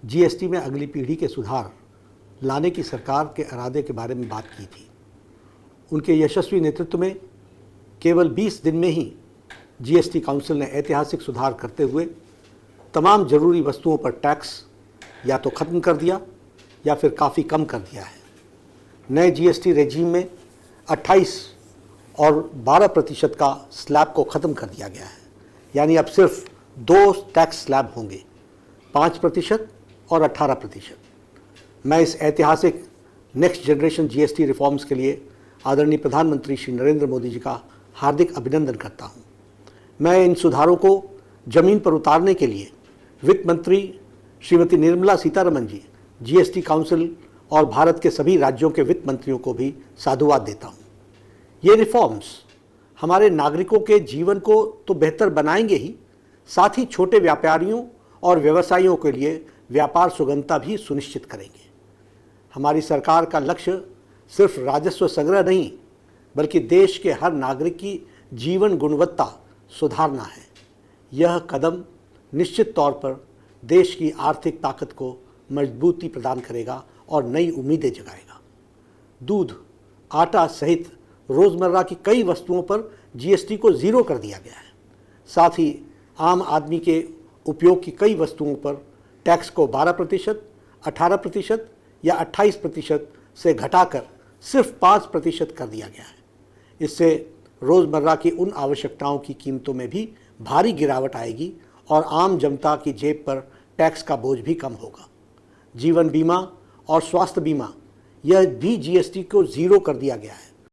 GST में अगली पीढ़ी के सुधार लाने की सरकार के इरादे के बारे में बात की थी। उनके यशस्वी नेतृत्व में केवल 20 दिन में ही जीएसटी काउंसिल ने ऐतिहासिक सुधार करते हुए तमाम ज़रूरी वस्तुओं पर टैक्स या तो ख़त्म कर दिया या फिर काफ़ी कम कर दिया है। नए जीएसटी रेजीम में 28 और 12% का स्लैब को ख़त्म कर दिया गया है, यानी अब सिर्फ 2 टैक्स स्लैब होंगे, 5% और 18%। मैं इस ऐतिहासिक नेक्स्ट जनरेशन जीएसटी रिफॉर्म्स के लिए आदरणीय प्रधानमंत्री श्री नरेंद्र मोदी जी का हार्दिक अभिनंदन करता हूं। मैं इन सुधारों को ज़मीन पर उतारने के लिए वित्त मंत्री श्रीमती निर्मला सीतारमण जी, जीएसटी काउंसिल और भारत के सभी राज्यों के वित्त मंत्रियों को भी साधुवाद देता हूं। ये रिफॉर्म्स हमारे नागरिकों के जीवन को तो बेहतर बनाएंगे ही, साथ ही छोटे व्यापारियों और व्यवसायियों के लिए व्यापार सुगमता भी सुनिश्चित करेंगे। हमारी सरकार का लक्ष्य सिर्फ राजस्व संग्रह नहीं, बल्कि देश के हर नागरिक की जीवन गुणवत्ता सुधारना है। यह कदम निश्चित तौर पर देश की आर्थिक ताकत को मजबूती प्रदान करेगा और नई उम्मीदें जगाएगा। दूध, आटा सहित रोज़मर्रा की कई वस्तुओं पर जीएसटी को ज़ीरो कर दिया गया है। साथ ही आम आदमी के उपयोग की कई वस्तुओं पर टैक्स को 12%, 18% या 28% से घटाकर सिर्फ 5% कर दिया गया है। इससे रोज़मर्रा की उन आवश्यकताओं की कीमतों में भी भारी गिरावट आएगी और आम जनता की जेब पर टैक्स का बोझ भी कम होगा। जीवन बीमा और स्वास्थ्य बीमा, यह भी जीएसटी को ज़ीरो कर दिया गया है।